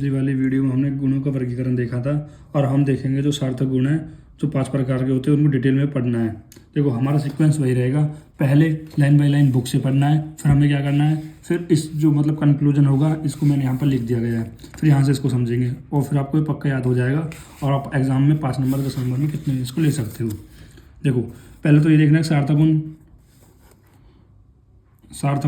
पिछली वाली वीडियो में हमने गुणों का वर्गीकरण देखा था और हम देखेंगे जो सार्थक गुण हैं जो 5 प्रकार के होते हैं उनको डिटेल में पढ़ना है। देखो हमारा सीक्वेंस वही रहेगा, पहले लाइन बाय लाइन बुक से पढ़ना है, फिर हमें क्या करना है, फिर इस जो मतलब कंक्लूजन होगा इसको मैंने यहाँ पर लिख दिया गया है, फिर यहाँ से इसको समझेंगे और फिर आपको ये पक्का याद हो जाएगा और आप एग्जाम में 5 नंबर 10 नंबर में कितने इसको ले सकते हो। देखो पहले तो ये देखना है सार्थक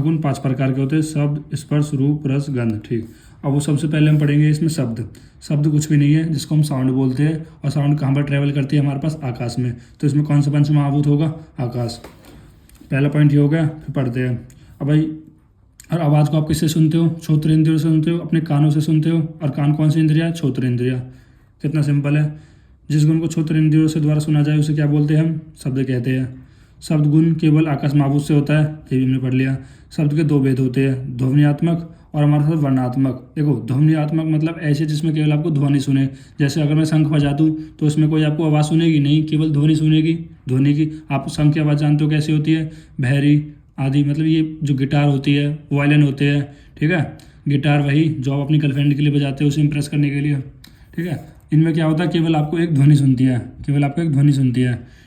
गुण 5 प्रकार के होते हैं, शब्द, स्पर्श, रूप, रस, गंध। ठीक, अब वो सबसे पहले हम पढ़ेंगे इसमें शब्द कुछ भी नहीं है जिसको हम साउंड बोलते हैं, और साउंड कहाँ पर ट्रैवल करती है हमारे पास आकाश में, तो इसमें कौन सा पंच महाभूत होगा, आकाश। पहला पॉइंट ये हो गया। फिर पढ़ते हैं अब भाई, और आवाज़ को आप किससे सुनते हो, श्रोत्र इंद्रियों से सुनते हो, अपने कानों से सुनते हो, और कान कौन सी इंद्रिया है, श्रोत्र इंद्रिया। कितना सिंपल है। जिस गुण को श्रोत्र इंद्रियों से द्वारा सुना जाए उसे क्या बोलते हैं हम, शब्द कहते हैं। शब्द गुण केवल आकाश महाभूत से होता है, ये भी हमने पढ़ लिया। शब्द के 2 भेद होते हैं, ध्वनियात्मक और हमारे साथ वर्णात्मक। देखो ध्वनियात्मक मतलब ऐसे जिसमें केवल आपको ध्वनि सुने, जैसे अगर मैं शंख बजा दूँ तो इसमें कोई आपको आवाज़ सुनेगी नहीं, केवल ध्वनि सुनेगी, ध्वनि की। आप शंख की आवाज़ जानते हो कैसी होती है, भैरी आदि, मतलब ये जो गिटार होती है, वायलिन होते हैं, ठीक है। गिटार वही जो आप अपनी गर्लफ्रेंड के लिए बजाते हो उसे इम्प्रेस करने के लिए, ठीक है। इनमें क्या होता है, केवल आपको एक ध्वनि सुनती है,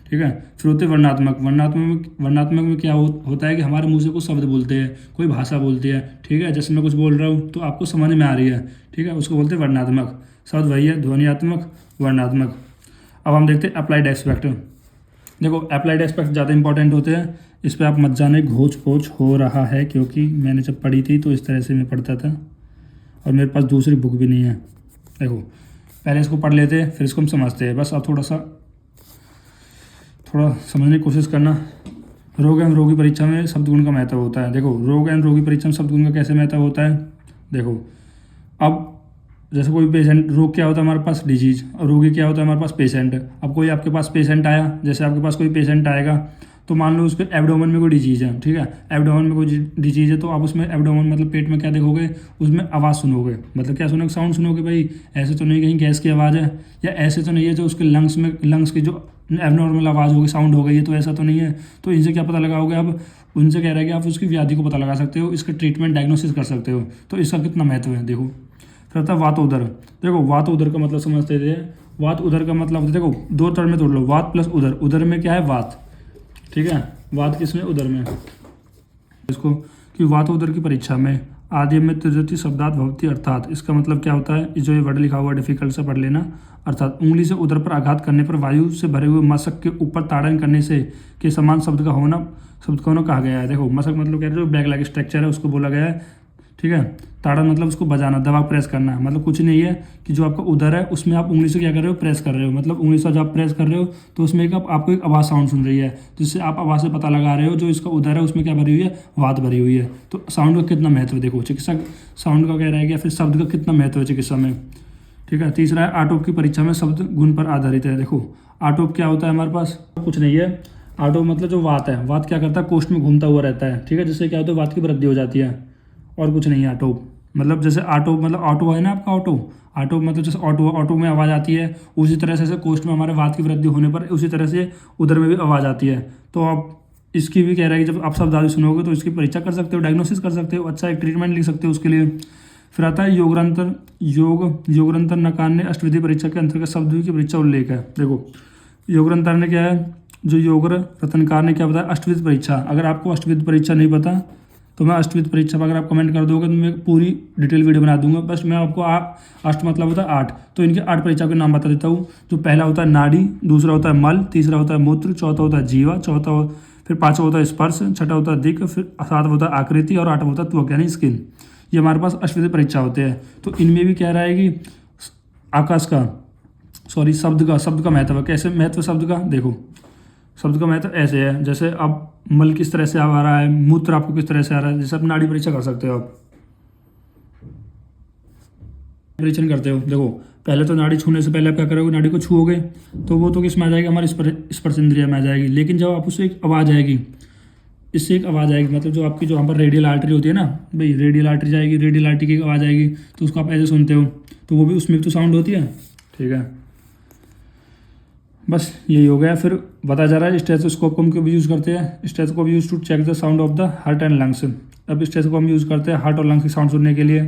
ठीक है। फिर होते वर्णात्मक। वर्णात्मक में क्या होता है कि हमारे मुंह से कुछ शब्द बोलते हैं, कोई भाषा बोलती है, ठीक है। जैसे मैं कुछ बोल रहा हूँ तो आपको समझ में आ रही है, ठीक है, उसको बोलते हैं वर्णात्मक। शब्द वही है, ध्वनियात्मक, वर्णात्मक। अब हम देखते हैं अप्लाइड एस्पेक्ट। देखो अप्लाइड एस्पेक्ट ज़्यादा इंपॉर्टेंट होते हैं, इस पर आप मत जाने घोच पोच हो रहा है, क्योंकि मैंने जब पढ़ी थी तो इस तरह से मैं पढ़ता था और मेरे पास दूसरी बुक भी नहीं है। देखो पहले इसको पढ़ लेते हैं फिर इसको हम समझते हैं। बस आप थोड़ा समझने की कोशिश करना। रोग एवं रोगी परीक्षा में शब्द गुण का महत्व होता है। देखो रोग एवं रोगी परीक्षा में शब्द गुण का कैसे महत्व होता है। देखो अब जैसे कोई पेशेंट, रोग क्या होता है हमारे पास, डिजीज, और रोगी क्या होता है हमारे पास, पेशेंट। अब कोई आपके पास पेशेंट आया, जैसे आपके पास कोई पेशेंट आएगा तो मान लो उसके एब्डोमेन में कोई डिजीज है, ठीक है, एब्डोमेन में कोई डिजीज है, तो आप उसमें एब्डोमेन मतलब पेट में क्या देखोगे, उसमें आवाज़ सुनोगे। मतलब क्या सुनोगे, साउंड सुनोगे। भाई ऐसे तो नहीं कहीं गैस की आवाज़ है, या ऐसे तो नहीं है जो उसके लंग्स की जो एबनॉर्मल आवाज़ होगी, साउंड हो गई है, तो ऐसा तो नहीं है। तो इनसे क्या पता लगाओगे। अब उनसे कह रहा है कि आप उसकी व्याधि को पता लगा सकते हो, इसका ट्रीटमेंट डायग्नोसिस कर सकते हो, तो इसका कितना महत्व है। देखो फिर आता है वात उदर। देखो वात उदर का मतलब समझते थे। वात उदर का मतलब देखो 2 टर्म में तोड़ लो, वात प्लस उदर। उदर में क्या है, वात, ठीक है, वात किसमें, उदर में। इसको कि वात उदर की परीक्षा में आदि में त्रिजति शब्दात भवती, अर्थात इसका मतलब क्या होता है, जो ये वर्ड लिखा हुआ डिफिकल्ट से पढ़ लेना। अर्थात उंगली से उदर पर आघात करने पर वायु से भरे हुए मशक के ऊपर ताड़न करने से के समान शब्द का होना कहा गया है। देखो मशक मतलब क्या है, जो बैग लाइक स्ट्रक्चर है उसको बोला गया है, ठीक है। ताड़न मतलब उसको बजाना, दबा प्रेस करना, मतलब कुछ नहीं है कि जो आपका उदर है उसमें आप उंगली से क्या कर रहे हो, प्रेस कर रहे हो। मतलब उंगली से जब आप प्रेस कर रहे हो तो उसमें एक आपको एक आवाज़ साउंड सुन रही है, जिससे आप आवाज़ से पता लगा रहे हो जो इसका उदर है उसमें क्या भरी हुई है, वात भरी हुई है। तो साउंड का कितना महत्व है। देखो चिकित्सक साउंड का कह रहा है कि फिर शब्द का कितना महत्व है चिकित्सा में, ठीक है। तीसरा है आटोप की परीक्षा में शब्द गुण पर आधारित है। देखो आटोप क्या होता है, हमारे पास कुछ नहीं है। आटोप मतलब जो वात है, वात क्या करता है, कोष्ठ में घूमता हुआ रहता है, ठीक है, जिससे क्या होता है, वात की वृद्धि हो जाती है, और कुछ नहीं है। आटोप मतलब जैसे ऑटो मतलब ऑटो है ना आपका, ऑटो मतलब जैसे ऑटो में आवाज़ आती है, उसी तरह से कोष्ठ में हमारे वात की वृद्धि होने पर उसी तरह से उधर में भी आवाज़ आती है। तो आप इसकी भी कह रहा है कि जब आप शब्द आदि सुनोगे तो इसकी परीक्षा कर सकते हो, डायग्नोसिस कर सकते हो, अच्छा एक ट्रीटमेंट लिख सकते हो उसके लिए। फिर आता है योगरंतर नकार ने अष्टविधि परीक्षा के अंतर्गत शब्द की परीक्षा उल्लेख है। देखो योगरंतर ने क्या है, जो योगर रतनकार ने क्या बताया, अष्टविध परीक्षा। अगर आपको अष्टविध परीक्षा नहीं पता तो मैं अष्टविध परीक्षा पर अगर आप कमेंट कर दोगे तो मैं पूरी डिटेल वीडियो बना दूंगा। बस मैं आपको अष्ट मतलब होता है 8, तो इनके 8 परीक्षा के नाम बता देता हूँ। जो पहला होता है नाड़ी, दूसरा होता है मल, तीसरा होता है मूत्र, चौथा होता है जीवा, फिर 5वां होता है स्पर्श, 6ठा होता है दिक्, फिर 7वां होता है आकृति, और 8वां होता है त्वक यानी स्किन। ये हमारे पास अष्टविध परीक्षा होते हैं। तो इनमें भी कह रहा है कि शब्द का महत्व है। कैसे महत्व शब्द का, देखो शब्द का महत्व ऐसे है, जैसे अब मल किस तरह से आ रहा है, मूत्र आपको किस तरह से आ रहा है, जैसे आप नाड़ी परीक्षा कर सकते हो। आप परीक्षण करते हो, देखो पहले तो नाड़ी छूने से पहले आप क्या करोगे, नाड़ी को छूओगे तो वो तो किस में आ जाएगी, हमारी स्पर्श इंद्रिय में आ जाएगी। लेकिन जब आप उससे एक आवाज़ आएगी, इससे एक आवाज़ आएगी, मतलब जो आपकी जो यहाँ पर रेडियल आर्टरी होती है ना, भाई रेडियल आर्टरी जाएगी, रेडियल आर्टरी की आवाज़ आएगी, तो उसको आप ऐसे सुनते हो, तो वो भी उसमें भी तो साउंड होती है, ठीक है। बस यही हो गया। फिर बताया जा रहा है स्टेथोस्कोप को हम क्यों यूज़ करते हैं। Stethoscope use to check the sound of the heart and lungs. अब स्टेथोस्कोप हम यूज़ करते हैं हार्ट और लंग्स की साउंड सुनने के लिए।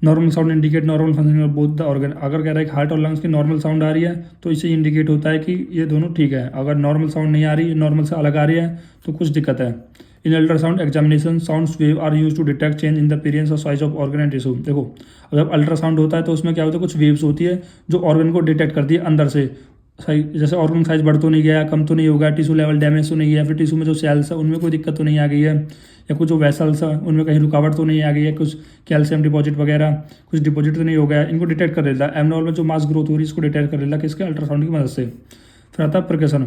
Normal sound indicate normal functioning of both the organ. अगर कह रहा है कि हार्ट और लंग्स की नॉर्मल साउंड आ रही है तो इससे इंडिकेट होता है कि ये दोनों ठीक है। अगर नॉर्मल साउंड नहीं आ रही, नॉर्मल से अलग आ रही है, तो कुछ दिक्कत है। In ultrasound examination sounds wave are use to detect change in the appearance और size of organ and tissue. देखो, जब अल्ट्रासाउंड होता है तो उसमें क्या होता है, कुछ वेव्स होती है जो ऑर्गन को डिटेक्ट करती है अंदर से। सही, जैसे ऑर्गन साइज बढ़ तो नहीं गया, कम तो नहीं होगा, टिश्यू लेवल डैमेज तो नहीं गया, फिर टिश्यू में जो सेल्स है उनमें कोई दिक्कत तो नहीं आ गई है, या कुछ जो वेसल्स है उनमें कहीं रुकावट तो नहीं आ गई है, कुछ कैल्शियम डिपॉजिट वगैरह कुछ डिपॉजिट तो नहीं हो गया, इनको डिटेक्ट कर लेता है। एबनॉर्मल जो मास ग्रोथ हो रही है इसको डिटेक्ट कर लेता है किसके, अल्ट्रासाउंड की मदद से। फिर आता है percussion.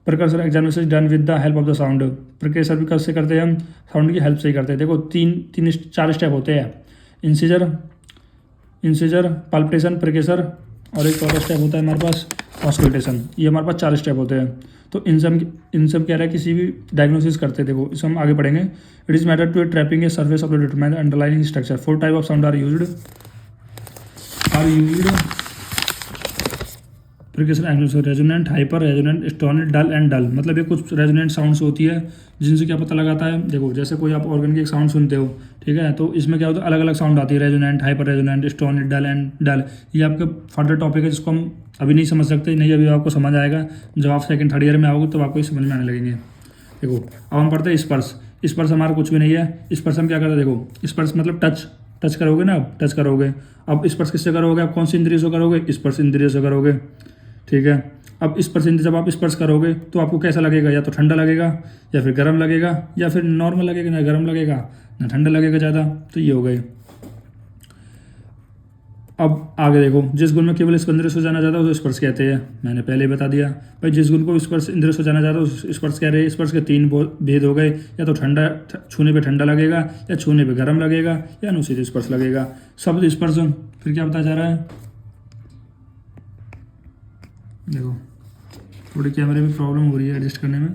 Percussion examination done with the help of the sound. Percussion भी कैसे करते हैं हम, साउंड की हेल्प से ही करते हैं। देखो चार स्टेप होते हैं, इंसिजर पाल्पेशन, प्रकर्षण, और एक और स्टेप होता है हमारे पास ऑस्कल्टेशन। ये हमारे पास 4 स्टेप होते हैं। तो इन सब कह रहा है किसी भी डायग्नोसिस करते, देखो इसे हम आगे पढ़ेंगे। It is matter to trapping a surface of the determine underlining structure. 4 type of sound are used resonant, hyper resonant, स्टोनेट, डल एंड डल। मतलब ये कुछ रेजोनेंट साउंड्स होती है जिनसे क्या पता लगाता है। देखो, जैसे कोई आप ऑर्गन की एक साउंड सुनते हो, ठीक है, तो इसमें क्या होता है, अलग अलग साउंड आती है, रेजोनेंट, हाइपर रेजोनेंट, स्टोनेट, डल एंड डल। ये आपके फर्दर टॉपिक है जिसको हम अभी नहीं समझ सकते, नहीं अभी आपको समझ आएगा। जब आप सेकंड थर्ड ईयर में आओगे तो आपको ये समझ में आने लगेंगे। देखो, अब हम पढ़ते हैं स्पर्श। स्पर्श हमारा कुछ भी नहीं है। स्पर्श हम क्या करते हैं, देखो स्पर्श मतलब टच करोगे ना, आप टच करोगे। अब स्पर्श किससे करोगे, आप कौन सी इंद्रिय से करोगे, स्पर्श इंद्रिय से करोगे, ठीक है। अब स्पर्श इंद्रिय जब आप स्पर्श करोगे तो आपको कैसा लगेगा, या तो ठंडा लगेगा, या फिर गर्म लगेगा, या फिर नॉर्मल लगेगा, ना गर्म लगेगा ना ठंडा लगेगा ज़्यादा। तो ये हो गए। अब आगे देखो, जिस गुण में केवल स्पर्श इंद्रिय से जाना जाता है उसे स्पर्श कहते हैं। मैंने पहले ही बता दिया भाई, जिस गुण को स्पर्श इंद्रिय से जाना जाता है उसे स्पर्श कह रहे हैं। स्पर्श के 3 भेद हो गए, या तो ठंडा, छूने पे ठंडा लगेगा, या छूने पे गर्म लगेगा, या अनुचित स्पर्श लगेगा। शब्द स्पर्श फिर क्या बताया जा रहा है, देखो थोड़ी कैमरे में प्रॉब्लम हो रही है एडजस्ट करने में।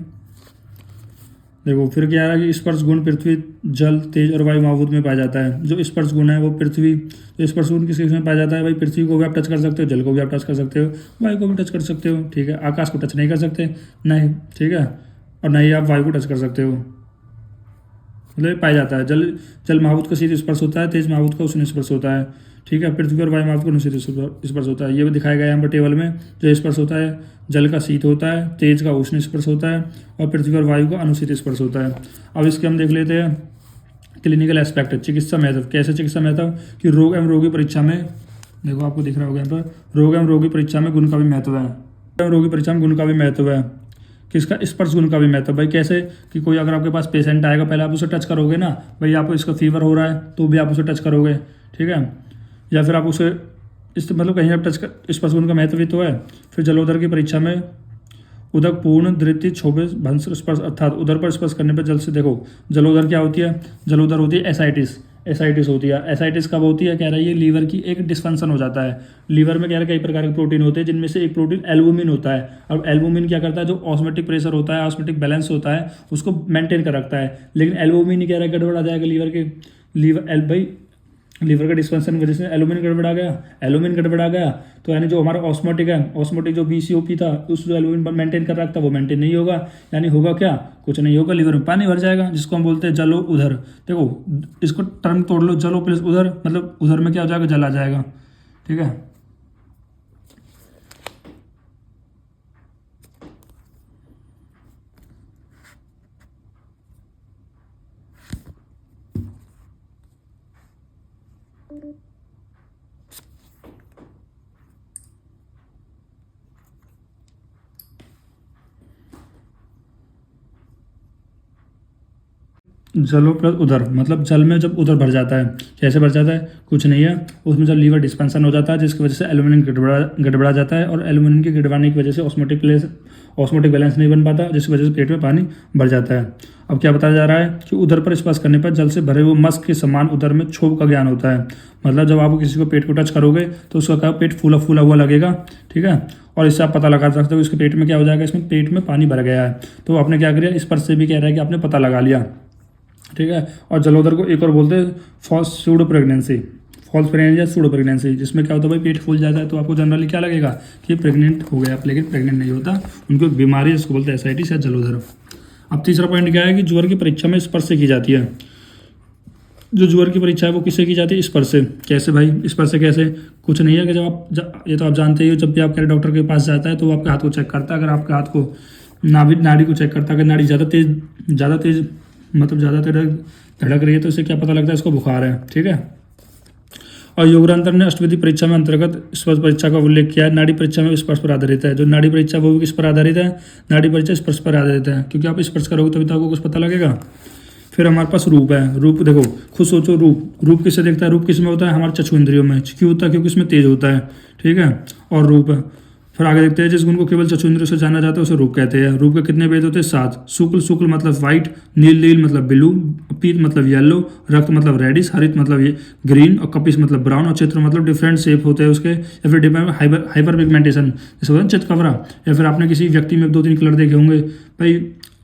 देखो फिर क्या है कि स्पर्श गुण पृथ्वी, जल, तेज और वायु महाभूत में पाया जाता है। जो स्पर्श गुण है वो पृथ्वी, जो स्पर्श गुण किस में पाया जाता है भाई, पृथ्वी को भी आप टच कर सकते हो, जल को भी आप टच कर सकते हो, वायु को भी टच कर सकते हो, ठीक है। आकाश को टच नहीं कर सकते, नहीं, ठीक है, और नहीं आप वायु को टच कर सकते हो, मतलब पाया जाता है। जल महाभूत का सीधे स्पर्श होता है, तेज महाभूत का उष्ण स्पर्श होता है, ठीक है। पृथ्वी और वायु महाभूत का अनुचित स्पर्श होता है। ये भी दिखाया गया है यहाँ पर टेबल में। जो स्पर्श होता है, जल का शीत होता है, तेज का उष्ण स्पर्श होता है, और पृथ्वी और वायु का अनुचित स्पर्श होता है। अब इसके हम देख लेते हैं क्लिनिकल एस्पेक्ट, चिकित्सा महत्व। कैसे चिकित्सा महत्व कि रोग एवं रोगी परीक्षा में, देखो आपको दिख रहा होगा यहाँ पर, रोग एवं रोगी परीक्षा में गुण का भी महत्व है। एवं रोगी परीक्षा में गुण का भी महत्व है। किसका, स्पर्श गुण का भी महत्व। भाई कैसे कि कोई अगर आपके पास पेशेंट आएगा, पहले आप उसे टच करोगे ना, भाई आपको इसका फीवर हो रहा है तो भी आप उसे टच करोगे, ठीक है, या फिर आप उसे मतलब कहीं आप टच कर, स्पर्श गुण का महत्व भी तो है। फिर जलोदर की परीक्षा में उदक पूर्ण धृति क्षोभे भंस स्पर्श, अर्थात उदर पर स्पर्श करने पर जल से, देखो जलोदर क्या होती है, जलोदर होती है एसाइटिस होती है। एसाइटिस कब होती है, कह रहा है ये लीवर की एक डिस्फंक्शन हो जाता है। लीवर में कह रहा है कई प्रकार के प्रोटीन होते हैं, जिनमें से एक प्रोटीन एल्बुमिन होता है। अब एल्बुमिन क्या करता है, जो ऑस्मोटिक प्रेशर होता है, ऑस्मोटिक बैलेंस होता है, उसको मेंटेन कर रखता है। लेकिन एल्बुमिन ही कह रहा है गड़बड़ आ जाएगा लीवर के, लीवर का डिस्फंक्शन की वजह से एल्बुमिन गड़बड़ा गया तो यानी जो हमारा ऑस्मोटिक जो BCOP था, उस जो एल्बुमिन मेंटेन कर रखा था वो मेंटेन नहीं होगा, यानी होगा क्या, कुछ नहीं होगा, लीवर में पानी भर जाएगा, जिसको हम बोलते हैं जलो उधर। देखो इसको टर्म तोड़ लो, जलो प्लस उधर, मतलब उधर में क्या हो जाएगा, जल आ जाएगा, ठीक है। जलो प्लस उधर, मतलब जल में जब उधर भर जाता है, कैसे भर जाता है, कुछ नहीं है, उसमें जब लीवर डिस्फंक्शन हो जाता है जिसकी वजह से एल्यूमिनियम गड़बड़ा जाता है, और एल्यूमिनियम के गड़बड़ाने की वजह से ऑस्मोटिक बैलेंस नहीं बन पाता, जिसकी वजह से पेट में पानी भर जाता है। अब क्या बताया जा रहा है कि उदर पर स्पर्श करने पर जल से भरे हुए मस्क के समान उदर में क्षोभ का ज्ञान होता है। मतलब जब आप किसी को पेट को टच करोगे तो उसका पेट फूला फूला हुआ लगेगा, ठीक है, और इससे आप पता लगा सकते हो इसके पेट में क्या हो जाएगा, इसमें पेट में पानी भर गया है। तो आपने क्या किया, स्पर्श से भी कह रहा है कि आपने पता लगा लिया, ठीक है। और जलोदर को एक और बोलते हैं फॉल्स सूडो प्रेगनेंसी, जिसमें क्या होता है भाई पेट फूल जाता है तो आपको जनरली क्या लगेगा कि प्रेग्नेंट हो गया, लेकिन प्रेग्नेंट नहीं होता, उनको एक बीमारी है जिसको बोलते हैं एसाइटिस या जलोदर। अब तीसरा पॉइंट क्या है कि ज्वर की परीक्षा में स्पर्श से की जाती है। जो ज्वर की परीक्षा है वो किससे की जाती है? स्पर्श से। कैसे भाई? स्पर्श से कैसे? कुछ नहीं है कि जब ये तो आप जानते ही हो, जब भी आपके डॉक्टर के पास जाता है तो वो आपके हाथ को चेक करता है। अगर आपके हाथ को नाड़ी को चेक करता है, अगर नाड़ी ज़्यादा तेज मतलब ज़्यादा तेज धड़क रही है तो इससे क्या पता लगता है? इसको बुखार है। ठीक है। और योगरांतर ने अष्टविधि परीक्षा में अंतर्गत स्पर्श परीक्षा का उल्लेख किया है। नाड़ी परीक्षा में स्पर्श पर आधारित है। जो नाड़ी परीक्षा वो भी किस पर आधारित है? नाड़ी परीक्षा स्पर्श पर आधारित है, क्योंकि आप स्पर्श करोगे तभी तो आपको कुछ पता लगेगा। फिर हमारे पास रूप है। रूप देखो, खुद सोचो, रूप किससे देखता है? रूप किस में होता है? हमारे चक्षु इंद्रियों में। क्यों होता है? क्योंकि इसमें तेज होता है। ठीक है। और रूप है। फिर आगे देखते हैं, जिस गुण को केवल चक्षु इंद्रियों से जाना जाता है उसे रूप कहते हैं। रूप के कितने भेद होते हैं? 7। शुक्ल मतलब व्हाइट, नील मतलब ब्लू, पीत मतलब येलो, रक्त मतलब रेडिश, हरित मतलब ये ग्रीन, और कपिस मतलब ब्राउन, और चित्र मतलब डिफरेंट शेप होते हैं उसके, या फिर हाइपर पिगमेंटेशन जैसे होता है चितकबरा। या फिर आपने किसी व्यक्ति में 2-3 कलर देखे होंगे भाई,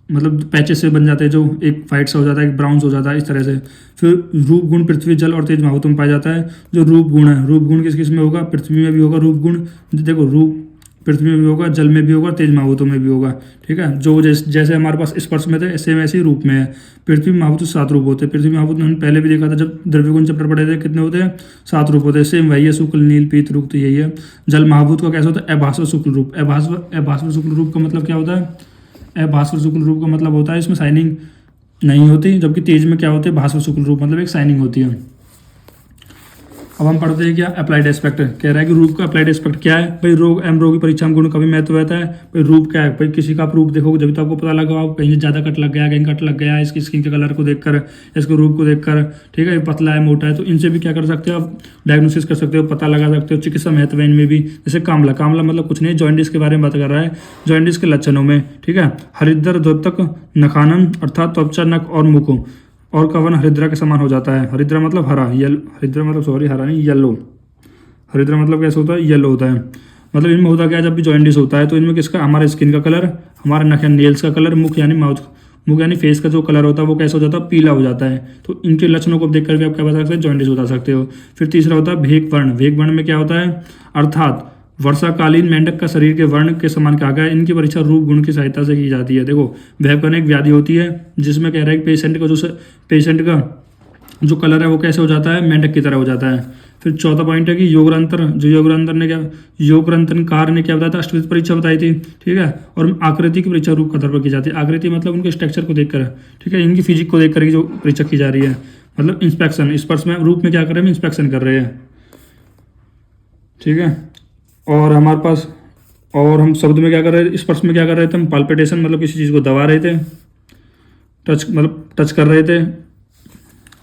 मतलब पैचेस से बन जाते हैं, जो एक वाइट सा हो जाता है, एक ब्राउन सा हो जाता है, इस तरह से। फिर रूप गुण पृथ्वी, जल और तेज महाभूतों में पाया जाता है। जो रूप गुण है, रूप गुण किस किस में होगा? पृथ्वी में भी होगा रूप गुण। देखो, रूप पृथ्वी में भी होगा, जल में भी होगा, तेज महाभूतों में भी होगा। ठीक है। जो जैसे हमारे पास स्पर्श में थे सेम ऐसे ही रूप में है। पृथ्वी महाभूत 7 रूप होते हैं। पृथ्वी महाभूत हमने पहले भी देखा था जब द्रव्यगुण चैप्टर पढ़े थे, कितने होते हैं? 7 रूप होते हैं। सेम वही है, शुक्ल नील पीत रूप, तो यही है। जल महाभूत का कैसा होता है? अभास्वर शुक्ल रूप। अभास्वर शुक्ल रूप का मतलब क्या होता है? भास्वर शुक्ल रूप का मतलब होता है इसमें शाइनिंग नहीं होती, जबकि तेज में क्या होते हैं? भास्वर शुक्ल रूप मतलब एक शाइनिंग होती है। अब हम पढ़ते हैं क्या? Applied aspect. कह रहा है कि रूप का अप्लाइड एस्पेक्ट क्या है? भाई रोग एवं रोगी परीक्षा में गुण का भी महत्व रहता है। भाई रूप क्या है? भाई किसी का आप रूप देखोगे जब तो आपको पता लगा, आप कहीं ज़्यादा कट लग गया, कहीं कट लग गया, इसकी स्किन के कलर को देखकर, इसके रूप को देखकर। ठीक है। पतला है, मोटा है, तो इनसे भी क्या कर सकते हो आप? डायग्नोसिस कर सकते हो, पता लगा सकते हो। चिकित्सा महत्व है इनमें भी। जैसे कामला मतलब कुछ नहीं, जॉइंडिस के बारे में बात कर रहा है, जॉइंडिस के लक्षणों में। ठीक है। हरिद्र द्योतक नखानन अर्थात त्वचा, नख और मुख और कवन हरिद्रा के समान हो जाता है। हरिद्रा मतलब हरा, हरिद्रा मतलब सॉरी हरा नहीं, येलो। हरिद्रा मतलब कैसे होता है? येलो होता है। मतलब इनमें होता क्या है? जब भी जॉइंडिस होता है तो इनमें किसका? हमारे स्किन का कलर, हमारे नख यानी नेल्स का कलर, मुख यानी फेस का जो कलर होता है वो कैसा हो जाता है? पीला हो जाता है। तो इनके लक्षणों को देखकर भी आप क्या बता सकते हैं? जॉइंडिस बता सकते हो। फिर तीसरा होता है भेक वर्ण। भेक वर्ण में क्या होता है? अर्थात वर्षाकालीन मेंढक का शरीर के वर्ण के समान कहा गया है। इनकी परीक्षा रूप गुण की सहायता से की जाती है। देखो, भेकवर्ण एक व्याधि होती है जिसमें कह रहा है कि पेशेंट का जो कलर है वो कैसे हो जाता है? मेंढक की तरह हो जाता है। फिर चौथा पॉइंट है कि योगरंतर ने क्या बताया था? अष्टविध परीक्षा बताई थी। ठीक है। और आकृति की परीक्षा रूप के आधार पर की जाती है। आकृति मतलब उनके स्ट्रक्चर को देखकर। ठीक है। इनकी फिजिक को देखकर जो परीक्षा की जा रही है, मतलब इंस्पेक्शन। स्पर्श में रूप में क्या कर रहे हैं? इंस्पेक्शन कर रहे हैं। ठीक है। और हमारे पास, और हम शब्द में क्या कर रहे थे? स्पर्श में क्या कर रहे थे हम? पाल्पिटेशन मतलब किसी चीज़ को दबा रहे थे, टच कर रहे थे।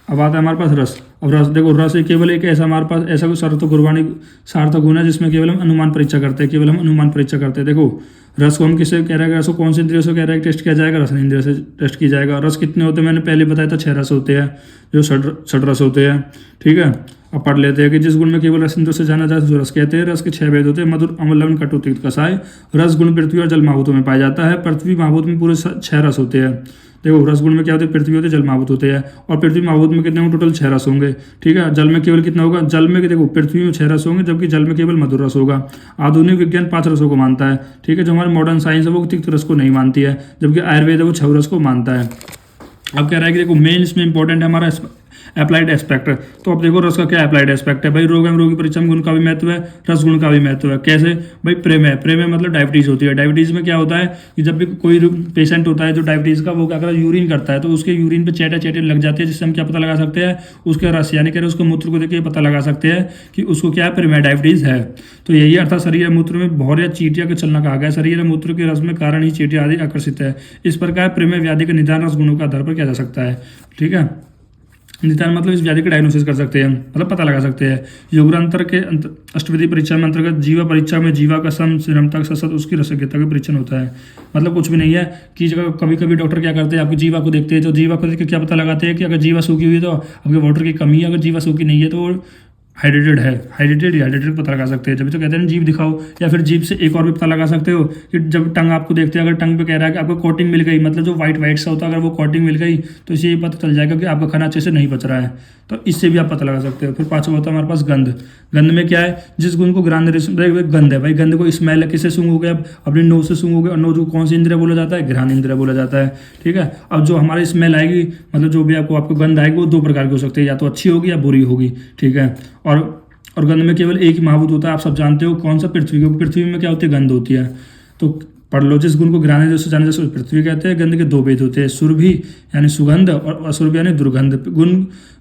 अब आता है हमारे पास रस। अब रस देखो, रस केवल एक ऐसा हमारे पास ऐसा कोई सार्थक गुण है जिसमें केवल हम अनुमान परीक्षा करते हैं। देखो, रस को हम किससे कह रहे हैं? रस को कौन से इंद्रियों से कह रहे हैं टेस्ट किया जाएगा? रस इंद्रिय से टेस्ट किया जाएगा। रस कितने होते हैं? मैंने पहले बताया था 6 रस होते हैं, जो षड रस होते हैं। ठीक है। अब पढ़ लेते हैं कि जिस गुण में केवल रस इंद्रियों से जाना जाता है जो रस कहते हैं। रस के 6 भेद होते हैं, मधुर, अम्ल, लवण, कटु, तिक्त, कसाय। रस गुण पृथ्वी और जल महाभूतों में पाया जाता है। पृथ्वी महाभूत में पूरे 6 रस होते हैं। देखो, रस गुण में क्या होते हैं? पृथ्वी होते हैं, जल महाभूत होते हैं। और पृथ्वी महाभूत में कितने होंगे? टोटल 6 रस होंगे। ठीक है। जल में केवल कितना होगा? जल में देखो, पृथ्वी में 6 रस होंगे, जबकि जल में केवल मधुर रस होगा। आधुनिक विज्ञान 5 रसों को मानता है। ठीक है। जो हमारे मॉडर्न साइंस है वो तिक्त रस को नहीं मानती है, जबकि आयुर्वेद है वो 6 रस को मानता है। अब कह रहा है कि देखो, मेन इसमें इंपॉर्टेंट है हमारा अप्लाइड एस्पेक्ट। तो अब देखो, रस का क्या अप्लाइड एस्पेक्ट है? भाई रोग एवं रोगी परीक्षा में गुण का भी महत्व है, रस गुण का भी महत्व है। कैसे? भाई प्रेम मतलब डायबिटीज होती है। डायबिटीज में क्या होता है कि जब भी कोई पेशेंट होता है जो डायबिटीज का, वो क्या करता है? यूरिन करता है, तो उसके यूरिन पे चेटे लग जाती है, जिससे हम क्या पता लगा सकते हैं? उसके रस यानी कि उसके मूत्र को देख के पता लगा सकते हैं कि उसको क्या है? डायबिटीज है। तो यही अर्थात शरीर मूत्र में भौर या चीटियां का चलना कहा गया। शरीर मूत्र के रस में कारण ही चीटियां आदि आकर्षित है। इस प्रकार प्रेम व्याधि का निदान रस गुणों के आधार पर किया जा सकता है। ठीक है। निदान मतलब इस व्याधि का डायग्नोसिस कर सकते हैं, मतलब पता लगा सकते हैं। योगांतर के अष्टविधि परीक्षा में अंतर्गत जीवा परीक्षा में जीवा का सम श्रमता ससत उसकी रसज्ञता का परीक्षण होता है। मतलब कुछ भी नहीं है कि कभी कभी डॉक्टर क्या करते हैं? आपकी जीवा को देखते हैं, तो जीवा को देख के क्या पता लगाते हैं कि अगर जीवा सूखी हुई है तो आपके वाटर की कमी है, अगर जीवा सूखी नहीं है तो हाइड्रेटेड डिहाइड्रेटेड पता लगा सकते हैं। जब तो कहते हैं ना जीभ दिखाओ, या फिर जीभ से एक और भी पता लगा सकते हो कि जब टंग आपको देखते हैं, अगर टंग पे कह रहा है कि आपको कोटिंग मिल गई, मतलब जो वाइट सा होता है, अगर वो कोटिंग मिल गई तो इससे ये पता चल जाएगा कि आपका खाना अच्छे से नहीं पच रहा है, तो इससे भी आप पता लगा सकते हो। फिर पाँचवा होता है हमारे पास गंध। गंध में क्या है, जिस गुण को घ्राण गंध है भाई, गंध को स्मेल किससे सूंघोगे आप, अपनी नोज से सूंघोगे, और नोज को कौन सी इंद्रिय बोला जाता है, घ्राण इंद्रिय बोला जाता है। ठीक है, अब जो हमारी स्मेल आएगी, मतलब जो भी आपको गंध आएगी, वो दो प्रकार की हो सकती है, या तो अच्छी होगी या बुरी होगी। ठीक है, और गंध में केवल एक ही महाभूत होता है, आप सब जानते हो कौन सा, पृथ्वी। क्योंकि पृथ्वी में क्या होती है, गंध होती है। तो पढ़ लो, जिस गुण को घ्राण इंद्रिय जाने जैसे पृथ्वी कहते हैं। गंध के दो भेद होते हैं, सुरभि यानी सुगंध, और असुरभि यानी दुर्गंध।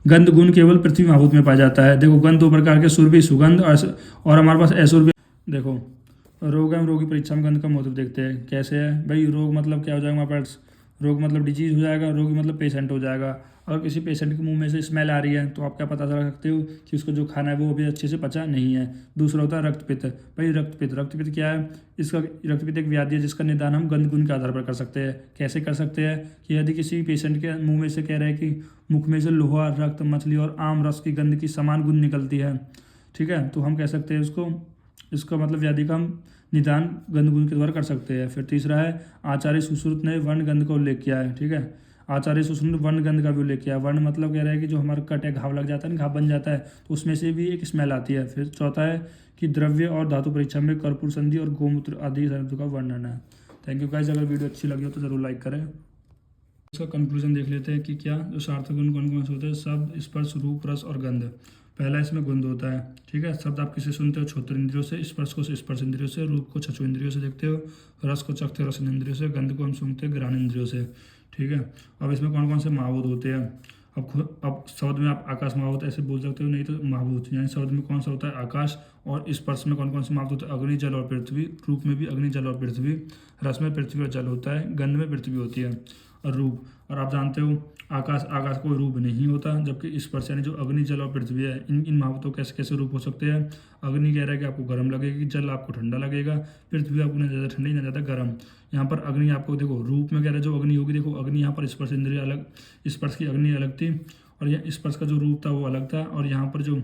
गंध गुण केवल पृथ्वी महाभूत में पाया जाता है। देखो, गंध दो प्रकार के, सुरभि सुगंध, और हमारे पास असुरभि। देखो, रोग एवं रोगी परीक्षा में गंध का महत्व देखते हैं। कैसे है भाई, रोग मतलब क्या हो जाएगा हमारे पास, रोग मतलब डिजीज हो जाएगा, रोगी मतलब पेशेंट हो जाएगा। अगर किसी पेशेंट के मुंह में से स्मेल आ रही है तो आप क्या पता लगा सकते हो कि उसको जो खाना है वो अभी अच्छे से पचा नहीं है। दूसरा होता है रक्तपित्त। भाई रक्तपित्त क्या है, इसका रक्तपित्त एक व्याधि है जिसका निदान हम गंध गुण के आधार पर कर सकते हैं। कैसे कर सकते हैं कि यदि किसी पेशेंट के मुंह में से कह रहे हैं कि मुख में से लोहा, रक्त, मछली और आम रस की गंध की समान गुण निकलती है, ठीक है, तो हम कह सकते हैं उसको, इसका मतलब व्याधि का हम निदान गंध गुण के द्वारा कर सकते हैं। फिर तीसरा है, आचार्य सुश्रुत ने वर्ण गंध का उल्लेख किया है। ठीक है, आचार्य सुश्रुत ने वर्ण गंध का भी उल्लेख किया है। वर्ण मतलब कह रहा है कि जो हमारा कट है, घाव लग जाता है ना, घाव बन जाता है, तो उसमें से भी एक स्मेल आती है। फिर चौथा है कि द्रव्य और धातु परीक्षा में कर्पूर संधि और गोमूत्र आदि शब्दों का वर्णन है। थैंक यू गाइस, अगर वीडियो अच्छी लगी हो तो जरूर लाइक करें। इसका कंक्लूजन देख लेते हैं कि क्या जो सार्थक गुण कौन कौन से होते हैं, शब्द, स्पर्श, रूप, रस और गंध। पहला इसमें गंध होता है। ठीक है, शब्द आप किसे सुनते हो, छोत्र इंद्रियों से, स्पर्श को स्पर्श इंद्रियों से, रूप को चक्षु इंद्रियों से देखते हो, रस को चखते हो रसन इंद्रियों से, गंध को हम सूंघते हैं घ्राण इंद्रियों से। ठीक है, अब इसमें कौन कौन से महाभूत होते हैं। अब शब्द में आप आकाश महाभूत ऐसे बोल सकते हो, नहीं तो महाभूत, यानी शब्द में कौन सा होता है, आकाश। और स्पर्श में कौन कौन से महाभूत होते हैं, अग्नि, जल और पृथ्वी। रूप में भी अग्नि, जल और पृथ्वी। रस में पृथ्वी और जल होता है। गंध में पृथ्वी होती है। और रूप, और आप जानते हो आकाश कोई रूप नहीं होता, जबकि स्पर्श यानी जो अग्नि, जल और पृथ्वी है, इन महाभूतों कैसे कैसे रूप हो सकते हैं। अग्नि कह रहा है कि आपको गर्म लगेगी, जल आपको ठंडा लगेगा, पृथ्वी आपको ना ज़्यादा ठंडी ना ज़्यादा गर्म। यहाँ पर अग्नि आपको देखो रूप में कह रहा है जो अग्नि होगी, देखो अग्नि यहाँ पर स्पर्श इंद्रिय अलग, स्पर्श की अग्नि अलग थी, और यह स्पर्श का जो रूप था वो अलग था, और यहाँ पर जो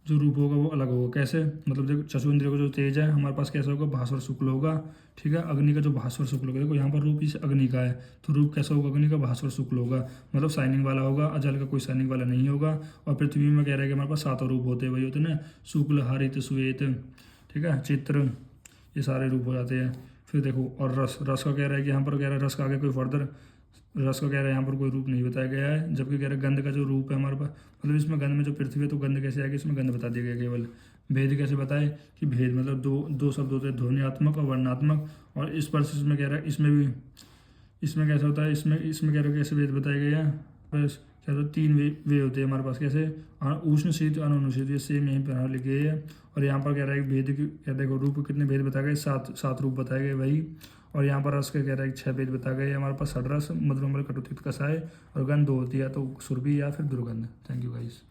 रूप होगा वो अलग होगा। कैसे, मतलब देखो चक्षु इंद्रिय को जो तेज है हमारे पास कैसा होगा, भास्वर शुक्ल होगा। ठीक है, अग्नि का जो भास्वर शुक्ल होगा, देखो यहाँ पर रूप इस अग्नि का है, तो रूप कैसा होगा, अग्नि का भास्वर शुक्ल होगा, मतलब शाइनिंग वाला होगा। और जल का कोई शाइनिंग वाला नहीं होगा। और पृथ्वी में कह रहा है कि हमारे पास सातों रूप होते हैं, वही होते हैं ना, शुक्ल, हरित, श्वेत, ठीक है, चित्र, ये सारे रूप हो जाते हैं। फिर देखो, और रस का कह रहा है कि यहाँ पर कह रहा है रस का आगे कोई फर्दर, रस का कह रहा है यहाँ पर कोई रूप नहीं बताया गया है। जबकि कह रहा है गंध का जो रूप है हमारे पास, मतलब इसमें गंध में जो पृथ्वी है तो गंध कैसे आएगी, इसमें गंध बता दिया गया केवल। भेद कैसे बताए कि भेद मतलब दो शब्द होते हैं, ध्वनियात्मक और वर्णात्मक। और स्पर्श इसमें कह रहा है, इसमें कैसा होता है, इसमें कह रहा है कैसे भेद बताए गए हैं। बस क्या तो तीन वे होते हैं हमारे पास, कैसे, उष्ण शीत, अनुष्णशीत, ये सेम यहीं पर लिखे गए हैं। और यहाँ पर कह रहा है कि भेद की, क्या देखो रूप कितने भेद बताए गए, सात रूप बताए गए भाई। और यहाँ पर रस का कह रहा है कि 6 भेद बताए गए हमारे पास, षड्रस, मधुर, अम्ल, कटु, तिक्त, कषाय। और गंध 2 होती है, तो सुरभि या फिर दुर्गंध। Thank you guys.